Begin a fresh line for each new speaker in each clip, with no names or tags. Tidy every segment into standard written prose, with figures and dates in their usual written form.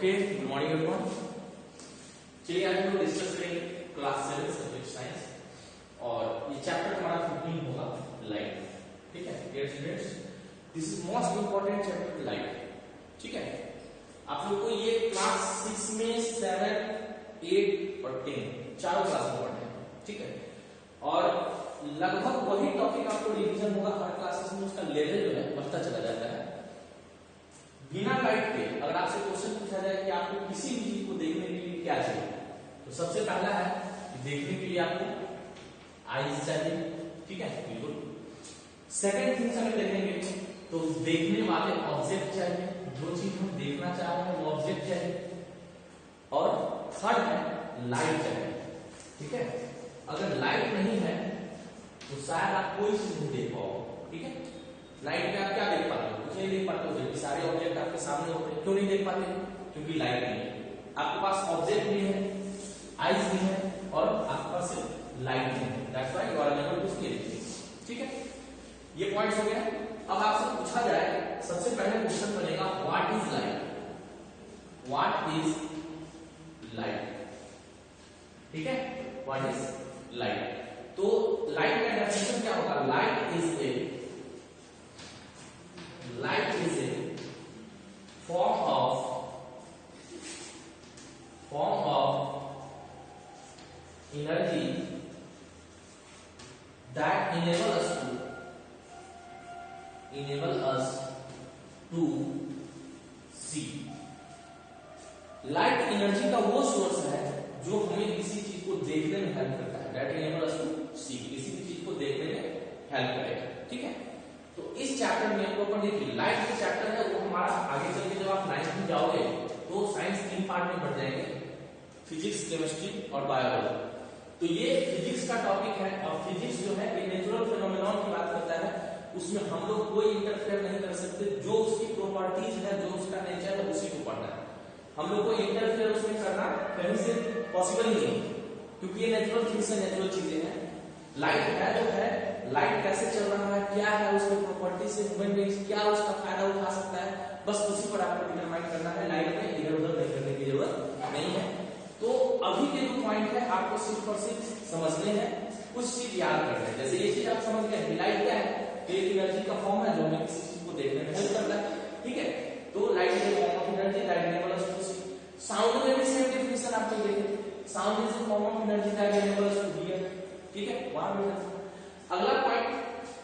Okay, good morning everyone. चलिए आज हम लोग डिस्कस करेंगे क्लास 7 सब्जेक्ट साइंस और ये चैप्टर हमारा 15 होगा लाइट. ठीक है dear students, this is most important chapter light. ठीक है, आप लोग को ये क्लास 6 में 7, 8 और 10 चारों क्लास में पढ़ना है. ठीक है, और लगभग वही टॉपिक आपको रिवीजन होगा हर क्लासेस में. उसका लेवल जो है बढ़ता चला जाता है. बिना लाइट के अगर आपसे क्वेश्चन पूछा जाए कि आपको किसी भी चीज को देखने के लिए क्या चाहिए, तो सबसे पहला है कि देखने के लिए आपको आईज चाहिए. ठीक है, बिल्कुल. सेकंड थिंग्स अगर देखेंगे तो देखने वाले ऑब्जेक्ट चाहिए. जो चीज हम देखना चाह रहे हैं वो ऑब्जेक्ट चाहिए. और थर्ड है लाइट चाहिए. ठीक है, अगर लाइट नहीं है तो शायद आप कोई चीज नहीं देख पाओगे. ठीक है, लाइट में आप क्या देख पाते हो? कुछ नहीं देख पाते हो. जबकि सारे ऑब्जेक्ट आपके सामने होते हैं. क्यों नहीं देख पाते? क्योंकि लाइट नहीं है. आपके पास ऑब्जेक्ट भी है, आईज भी है, और आपके पास सिर्फ लाइट नहीं है. That's why you are unable to see anything. ठीक है, ये पॉइंट्स हो गया. अब आपसे पूछा जाए, सबसे पहले क्वेश्चन बनेगा what is light. What is light. ठीक है, व्हाट इज लाइट. तो लाइट का डेफिनेशन क्या होगा? Light is A form of energy that enable us to see. Light energy का वो सोर्स है जो हमें किसी चीज को देखने में हेल्प करता है. that enable us to see, किसी भी चीज को देखने में हेल्प करेगा. ठीक है, तो इस चैप्टर में आपको अपन देखिए लाइट जो चैप्टर है वो हमारा आगे चल के जब आप 9th में जाओगे तो साइंस 3 पार्ट में बढ़ जाएंगे, फिजिक्स, केमिस्ट्री और बायोलॉजी. तो ये फिजिक्स का टॉपिक है. और फिजिक्स जो है ये नेचुरल फिनोमेनन की बात करता है. उसमें हम लोग कोई इंटरफेयर नहीं कर सकते. जो उसकी प्रॉपर्टीज है, जो उसका नेचर है, उसी को पढ़ना है. हम लोग को इंटरफेयर उसमें करना कहीं से पॉसिबल नहीं है, क्योंकि ये नेचुरल थिंग्स है, नेचुरल चीजें हैं. लाइट है जो है, लाइट कैसे चल रहा है, क्या है उसकी प्रॉपर्टी से ह्यूमन बीइंग्स क्या उसका फायदा उठा सकता है, बस उसी पर आपको डिटरमाइन करना है. लाइट में इधर उधर नहीं करने की जरूरत नहीं है. तो अभी के जो पॉइंट है आपको सिर्फ और सिर्फ समझने हैं, कुछ चीज याद करना है. जैसे ये चीज आप समझ गए, लाइट क्या है? एक एनर्जी का फॉर्म है जो हमें किसी चीज को देखने में हेल्प करता है. ठीक है, तो light is a form of energy. Light enable us to see. Sound में भी सेम डेफिनेशन आप लोग देखें. Sound is a form of energy that enable us to hear. ठीक है, वहां पे अगला पॉइंट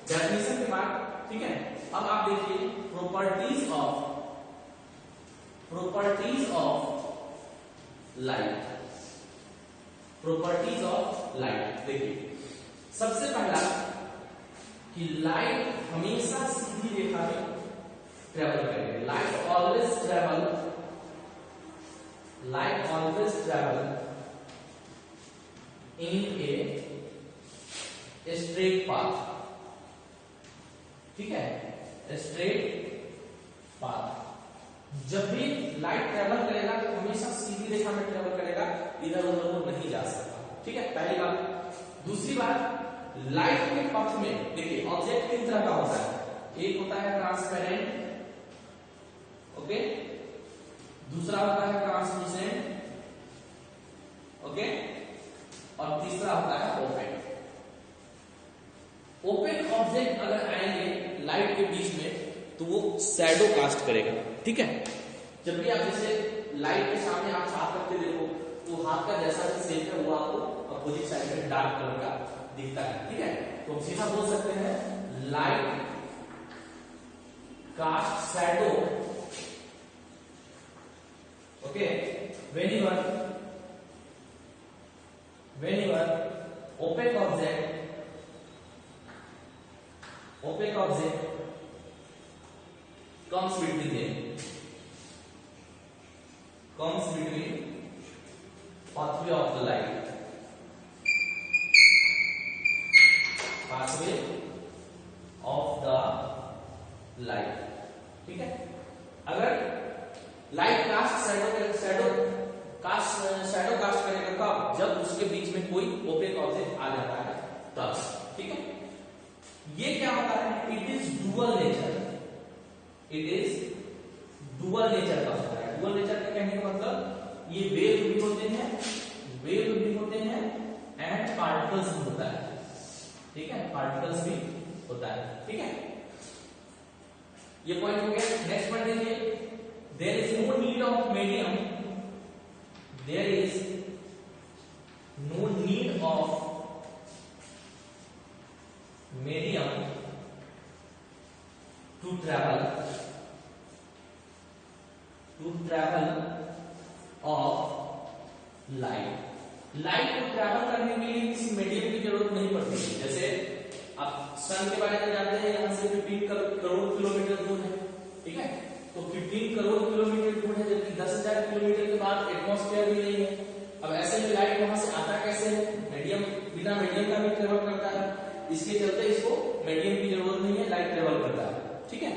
डेफिनेशन के बाद. ठीक है, अब आप देखिए properties of light. Properties of light देखिए, सबसे पहला कि लाइट हमेशा सीधी रेखा में ट्रेवल करेगी. Light always travel in a straight path. ठीक है, स्ट्रेट पाथ. जब भी लाइट ट्रेवल करेगा तो हमेशा सीधी रेखा में ट्रेवल करेगा, इधर उधर वो नहीं जा सकता. ठीक है, पहली बात. दूसरी बात, लाइट के पथ में देखिए ऑब्जेक्ट तीन तरह का होता है. एक होता है ट्रांसपेरेंट, ओके. दूसरा होता है ट्रांसलूसेंट, ओके. और तीसरा होता है ओपेक. ओपेक ऑब्जेक्ट अगर आएंगे लाइट के बीच में तो वो शैडो कास्ट करेगा. ठीक है, जब भी आप जैसे लाइट के सामने आप हाथ करके देखो तो हाथ का जैसा भी शेप है वो आपको अपोजिट साइड में डार्क कलर का दिखता है. ठीक है, तो हम सीधा बोल सकते हैं light cast shadow, okay, whenever opaque object comes between pathway of the light. ठीक है, अगर लाइट कास्ट शैडो कास्ट करेगा कब? जब उसके बीच में कोई ओपेक ऑब्जेक्ट आ जाता है तब. ठीक है, ये क्या होता है? It is dual nature. का होता है. डुअल नेचर का कहने का ये वेव भी होते हैं, वेव भी होते हैं एंड पार्टिकल्स भी होता है, ठीक है, पार्टिकल्स भी होता है, ठीक है। ये पॉइंट हो गया। नेक्स्ट पॉइंट देखिए, there is no need of medium, there is no need of medium to travel of light. Light को ट्रैवल करने के लिए किसी मीडियम की जरूरत नहीं पड़ती है। जैसे आप सन के बारे में जानते हैं, यहाँ से 15 करोड़ किलोमीटर दूर है, ठीक है, तो 15 करोड़ किलोमीटर दूर है, जबकि 10,000 किलोमीटर के बाद एटमॉस्फेयर भी नहीं है। अब ऐसे में लाइट वहां से आता कैसे है? मीडियम, बिना मीडियम का भी ट्रेवल करता है, इसके चलते इसको मीडियम की जरूरत नहीं है, लाइट ट्रेवल करता है, ठीक है।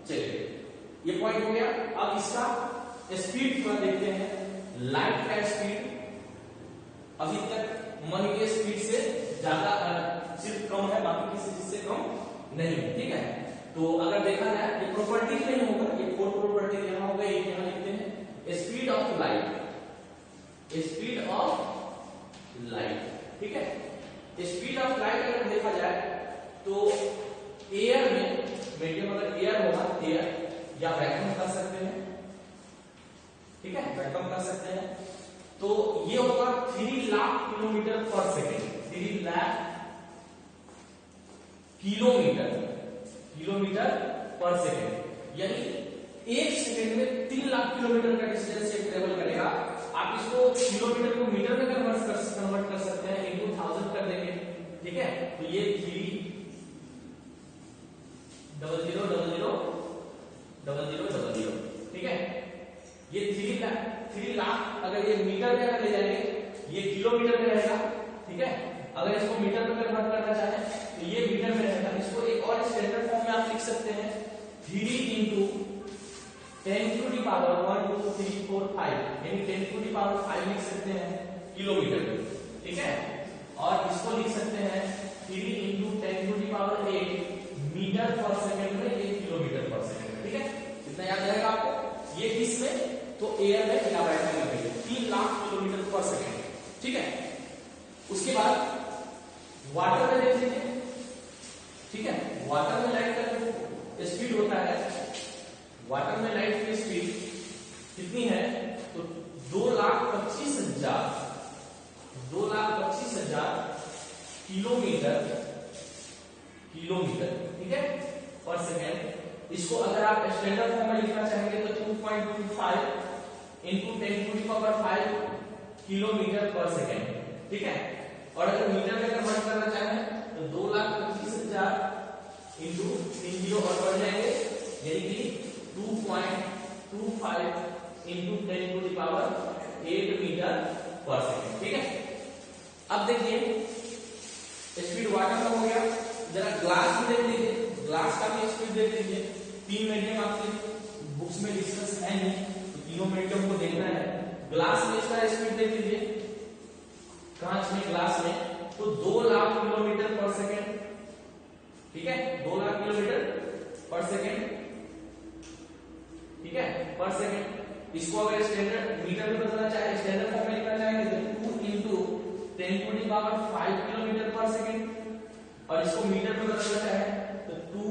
चलिए ये पॉइंट हो गया। अब इसका स्पीड थोड़ा देखते हैं। लाइट का स्पीड अभी तक मन के स्पीड से ज्यादा सिर्फ कम है, बाकी किसी चीज से कम नहीं है, ठीक है। तो अगर देखा जाए ये प्रॉपर्टी नहीं होगा, ये फोर्थ प्रॉपर्टी यहां होगा, एक यहां लिखते हैं speed of light, speed of light, ठीक है। स्पीड ऑफ लाइट अगर देखा जाए तो एयर में, मीडियम अगर एयर होगा, एयर या वैक्यूम कर सकते हैं, ठीक है, वैक्यूम कर सकते हैं, तो ये होगा 3 लाख किलोमीटर पर सेकेंड, 3 लाख किलोमीटर पर सेकेंड, यानी एक सेकेंड में 3 लाख किलोमीटर का डिस्टेंस से ट्रेवल करेगा। आप इसको किलोमीटर को मीटर में कन्वर्ट कर सकते हैं, इनटू 1000 कर देंगे, ठीक है। तो ये 3000000, ठीक है। ये 3 लाख अगर ये मीटर में ले जाएंगे, ये किलोमीटर में रहेगा, ठीक है। अगर इसको मीटर में कन्वर्ट करना चाहें तो ये मीटर में रहेगा। इसको एक और स्टैंडर्ड फॉर्म में आप लिख सकते हैं, 3 into 10 to the power 1 2 3 4 5, यानी 10 to the power 5 लिख सकते हैं किलोमीटर में, ठीक है। और इसको लिख सकते हैं 3 into 10 to the power 8 metre पर सेकंड में, 1 किलोमीटर पर सेकंड में, ठीक है। कितना याद रहेगा आपको? ये किसमें? तो एयर में या वाटर में लगेगा 3 लाख किलोमीटर पर सेकंड, ठीक है। उसके बाद वाटर में देख लीजिए, ठीक है। वाटर में लाइट का स्पीड होता है, वाटर में लाइट की स्पीड कितनी है? तो 2,25,000 किलोमीटर, ठीक है, पर सेकेंड। इसको अगर आप स्टैंडर्ड फॉर्म में लिखना चाहेंगे तो 2.25 into 10 to the power 5 kilometre पर सेकेंड, ठीक है। और अगर मीटर में कन्वर्ट करना चाहें तो 2,25,000 into 3 0 और बढ़ जाएंगे, यानी कि 2.25 into 10 to the power 8 metre पर सेकेंड, ठीक है। अब देखिए स्पीड वाटर का हो गया, जरा ग्लास में देख लीजिए, ग्लास का भी स्पीड देख लीजिए। 3 मीडियम आपके बुक्स में डिस्कस है नहीं, तो तीनों मीडियम को देखना है। ग्लास में इसका स्पीड देख लीजिए, कांच में, ग्लास में, तो 2 लाख किलोमीटर पर सेकेंड, ठीक है, 2 लाख किलोमीटर पर सेकेंड, ठीक है, पर सेकेंड। इसको अगर स्टैंडर्ड मीटर में बदलना चाहे, स्टैंडर्ड फॉर्म में लिखना चाहेंगे तो 2 into 10 to the power 5 kilometre पर सेकेंड, और इसको मीटर में बदलना चाहे तो 2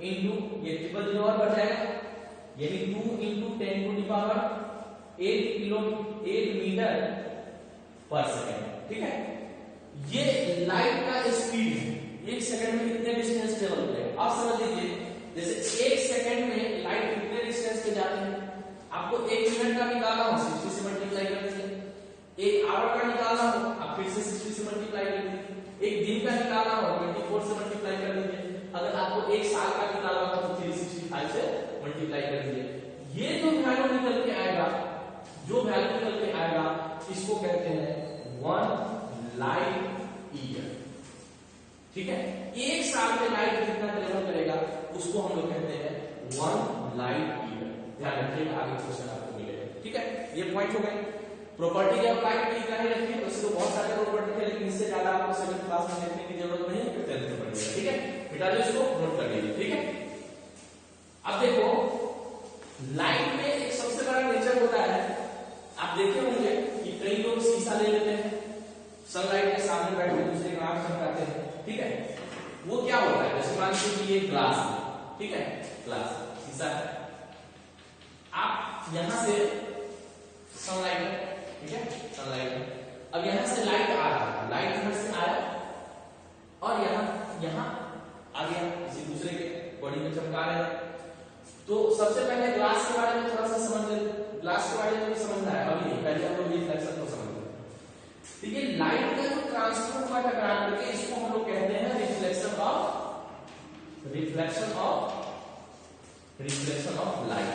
into, ये 000 और बढ़ जाएगा, यानी 2 into 10 to the power 8 metre पर सेकेंड, ठीक है। ये लाइट का स्पीड है, 1 सेकंड में कितने डिस्टेंस ट्रेवल करेगा। आप समझ लीजिए, जैसे 1 सेकंड में लाइट कितने डिस्टेंस पे जाती है, आपको 1 मिनट का निकालना हो 60 से मल्टीप्लाई कर दीजिए, 1 आवर का निकालना हो आप फिर से 60 से मल्टीप्लाई कर दीजिए, 1 दिन का निकालना हो 24 से मल्टीप्लाई कर दीजिए, अगर आपको 1 साल का निकालना हो तो 365 से मल्टीप्लाई कर दीजिए। ये जो वैल्यू निकल के आएगा, जो वैल्यू निकल के आएगा, इसको कहते हैं 1 लाइट ईयर, ठीक है। 1 साल में लाइट कितना ट्रेवल करेगा उसको हम लोग कहते हैं 1 लाइट ईयर। ध्यान रखिएगा, आगे क्वेश्चन आपको मिलेगा, ठीक है। ये पॉइंट हो गए। प्रॉपर्टी ऑफ लाइट की इकाई रखिए, वैसे तो बहुत सारे प्रॉपर्टी थे, लेकिन इससे ज्यादा आपको 7th क्लास में देखने की जरूरत नहीं है, फिर 10th में पढ़िएगा, ठीक है। बेटा जो इसको नोट कर लीजिए, ठीक है। अब देखो लाइट में एक सबसे बड़ा देखे होंगे कि कई लोग शीशा ले लेते हैं, सनलाइट के सामने बैठ के दूसरे का आंख चमकाते हैं, ठीक है। वो क्या होता है, जैसे मान लीजिए कि ये ग्लास है, ठीक है, ग्लास शीशा है, आप यहां से सनलाइट है, ठीक है, सनलाइट है, अब यहां से लाइट आ रहा है, लाइट यहां से आया और यहां आ गया, किसी दूसरे के बॉडी में चमका रहे हैं। तो सबसे पहले ग्लास के बारे में थोड़ा सा समझ लेते, ग्लास के बारे में समझना है, अभी नहीं, पहले हम लोग रिफ्लेक्शन को समझ लेते हैं। तो ये लाइट का जो ट्रांसफर हुआ टकरा करके, इसको हम लोग कहते हैं रिफ्लेक्शन ऑफ लाइट,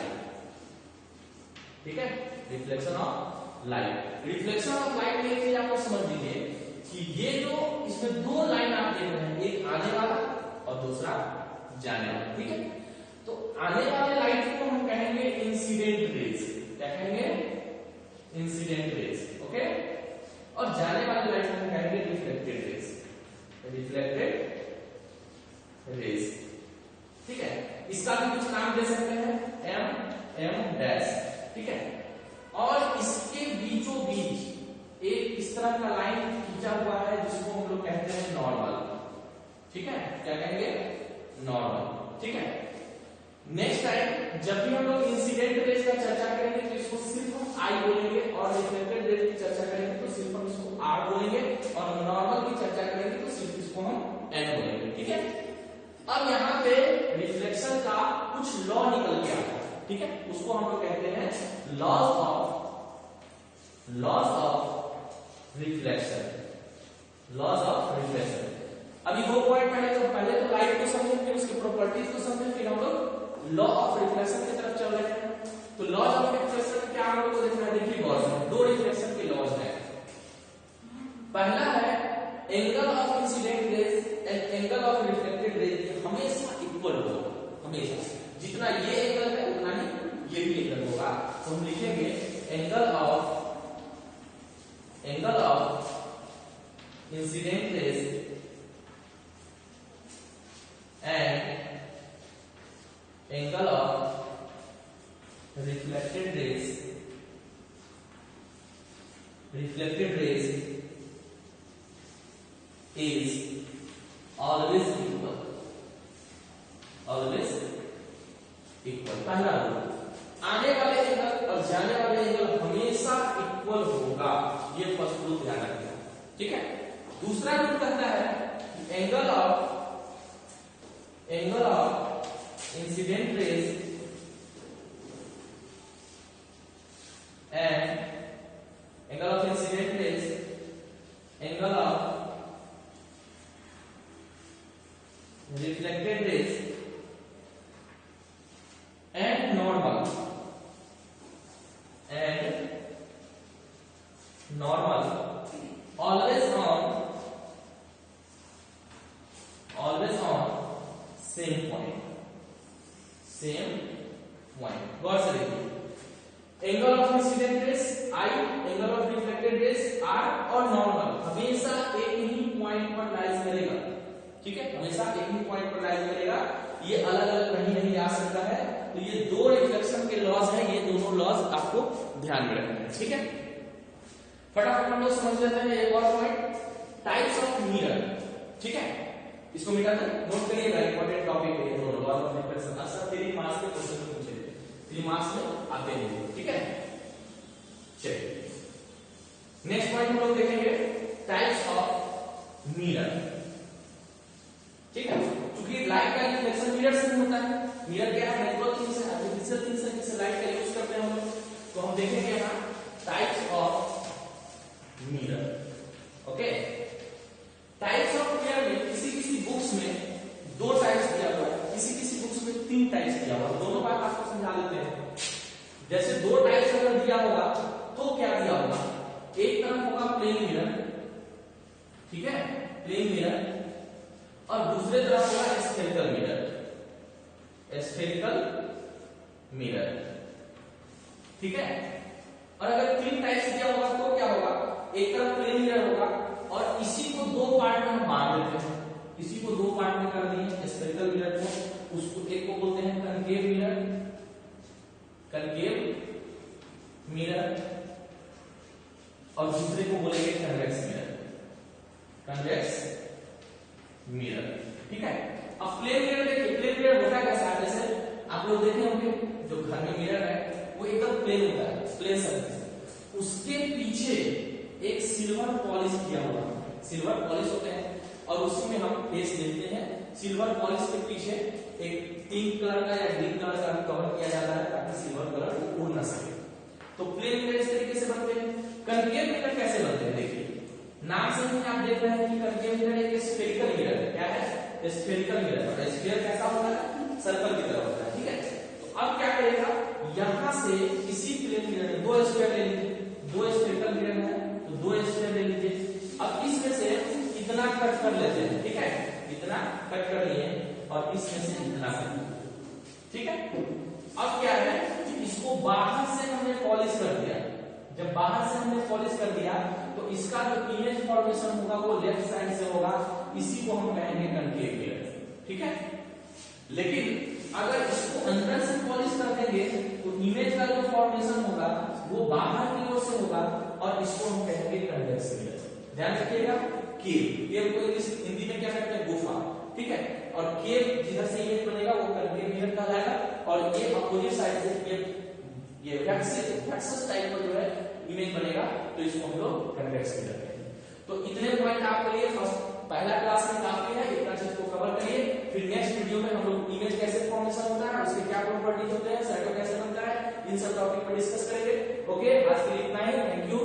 ठीक है, reflection of light. Reflection of light में एक चीज आपको समझ लीजिए कि ये जो इसमें दो लाइन आप देख रहे हैं, एक आने वाला और दूसरा जाने वाला, ठीक है। तो आने वाले लाइट को हम कहेंगे इंसिडेंट रेज, क्या कहेंगे, इंसिडेंट रेज, ओके, और जाने वाले लाइट को हम कहेंगे रिफ्लेक्टेड रेज, रिफ्लेक्टेड रेज, ठीक है। इसका भी कुछ नाम दे सकते हैं, एम डैश, ठीक है। और इसके बीचों बीच एक इस तरह का लाइन खींचा हुआ है जिसको हम लोग कहते हैं नॉर्मल, ठीक है, क्या कहेंगे, नॉर्मल, ठीक है। नेक्स्ट टाइम जब भी हम लोग इंसिडेंट रेज का चर्चा करेंगे तो इसको सिर्फ हम आई बोलेंगे, और रिफ्लेक्टेड रेज की चर्चा करेंगे तो सिर्फ हम इसको आर बोलेंगे, और नॉर्मल की चर्चा करेंगे तो सिर्फ इसको हम एन बोलेंगे, ठीक है। अब यहाँ पे रिफ्लेक्शन का कुछ लॉ निकल के आता है, ठीक है, उसको हम लोग कहते हैं laws of reflection, laws of reflection. अभी दो पॉइंट पहले तो लाइट को समझें, फिर उसकी प्रॉपर्टीज को समझें, फिर हम लोग लॉ ऑफ रिफ्लेक्शन की तरफ चल रहे हैं। तो लॉज ऑफ रिफ्लेक्शन क्या हम लोग को देखना है, देखिए गौर से, दो रिफ्लेक्शन के लॉज हैं। पहला है angle of incident raise and angle of reflected raise हमेशा इक्वल होगा, हमेशा, जितना ये एंगल है उतना ही ये भी एंगल होगा। तो हम लिखेंगे angle of incident raise and angle of reflected raise is always equal, always equal। पहला रूल, आने वाले एंगल और जाने वाले एंगल हमेशा इक्वल होगा, ये फर्स्ट रूल ध्यान रखना, ठीक है। दूसरा रूल कहता है angle of incident raise and angle of incident rays, angle of reflected rays and normal always on same point। गौर से देखिए, angle of incident rays I, angle of reflected rays R, और नॉर्मल हमेशा एक ही point पर lies करेगा, ठीक है, हमेशा एक ही पॉइंट पर लाइज करेगा, ये अलग अलग कहीं नहीं जा सकता है। तो ये दो रिफ्लेक्शन के लॉज हैं, ये दोनों लॉज आपको ध्यान में रखना है, ठीक है। फटाफट हम लोग समझ लेते हैं एक और पॉइंट, टाइप्स ऑफ मिरर, ठीक है, इसको मिटा दें, नोट करिएगा, इंपॉर्टेंट टॉपिक है दोनों, लॉज ऑफ रिफ्लेक्शन अक्सर 3 मार्क्स के क्वेश्चन पूछे, 3 मार्क्स में आते हैं, ठीक है। चलिए नेक्स्ट पॉइंट हम लोग देखेंगे टाइप्स ऑफ मिरर, ठीक है। क्योंकि लाइट का रिफ्लेक्शन मिरर से होता है, मिरर क्या है, नेचुरल थिंग्स है, आर्टिफिशियल थिंग्स है, जिससे लाइट का यूज करते हैं हम लोग। तो हम देखेंगे यहाँ types of mirror, okay. Types of mirror में किसी बुक्स में 2 टाइप्स दिया हुआ है, किसी बुक्स में 3 टाइप्स दिया हुआ है, दोनों बात आपको समझा देते हैं। जैसे 2 टाइप्स अगर दिया होगा तो क्या दिया होगा, एक तरफ होगा प्लेन मिरर, ठीक है, प्लेन मिरर, और दूसरे तरफ होगा स्फेरिकल मिरर, ठीक है। और अगर 3 टाइप्स दिया होगा तो क्या होगा, एक तरफ प्लेन मिरर होगा और इसी को 2 पार्ट में बांट देते हैं, इसी को 2 पार्ट में कर दिए स्फेरिकल मिरर को, उसको एक को बोलते हैं कनकेव मिरर, और दूसरे को बोलेंगे कन्वेक्स मिरर, कन्वेक्स मिरर, ठीक है। अब प्लेन मिरर देखिए, प्लेन मिरर होता कैसा है, जैसे आप लोग देखे होंगे जो घर में मिरर है वो एकदम प्लेन होता है, प्लेन सरफेस, उसके पीछे एक सिल्वर पॉलिश किया हुआ, सिल्वर पॉलिश होते हैं और उसी में हम फेस देखते हैं। सिल्वर पॉलिश के पीछे एक पिंक कलर का या ग्रीन कलर का कवर किया जाता है ताकि सिल्वर कलर उड़ ना सके। तो प्लेन मिरर इस तरीके से बनते हैं। कनकेव मिरर कैसे बनते हैं, देखिए नाम से ही आप देख रहे हैं कि कनकेव मिरर एक स्फेरिकल मिरर है। क्या है, स्फेरिकल मिरर। और स्फीयर कैसा होता है, सर्कल की तरह होता है, ठीक है। तो अब क्या करेगा, यहां से इसी प्लेन मिरर में दो स्फीयर ले लीजिए, दो स्फेरिकल मिरर है तो दो स्फीयर ले लीजिए। अब इसमें से इतना कट कर लेते हैं, ठीक है, इतना कट कर लिए और इसमें से इतना कट, ठीक है। अब क्या है कि इसको बाहर से हमने पॉलिश कर दिया। जब बाहर से हमने पॉलिश कर दिया तो इसका जो इमेज फॉर्मेशन होगा वो लेफ्ट साइड से होगा, इसी को हम कहेंगे कनकेव मिरर, ठीक है। लेकिन अगर इसको अंदर से पॉलिश कर देंगे तो इमेज का जो फॉर्मेशन होगा वो बाहर की ओर से होगा और इसको हम कहेंगे कन्वेक्स मिरर। ध्यान रखिएगा, केव, केव को इंग्लिश हिंदी में क्या कहते हैं, गुफा, ठीक है। और केव जिधर से इमेज बनेगा वो कनकेव मिरर कहलाएगा और ये अपोजिट साइड से ये वैक्सिस टाइप का जो है इमेज बनेगा तो इसको हम लोग कन्वेक्स मिरर कहते हैं। तो इतने पॉइंट आपके लिए पहला क्लास में काफी है, इतना चीज को कवर करिए। फिर नेक्स्ट वीडियो में हम लोग इमेज कैसे फॉर्मेशन होता है, उसके क्या प्रॉपर्टीज होते हैं, शैडो कैसे बनता है, इन सब टॉपिक पर डिस्कस करेंगे। ओके, आज के लिए इतना ही, थैंक यू।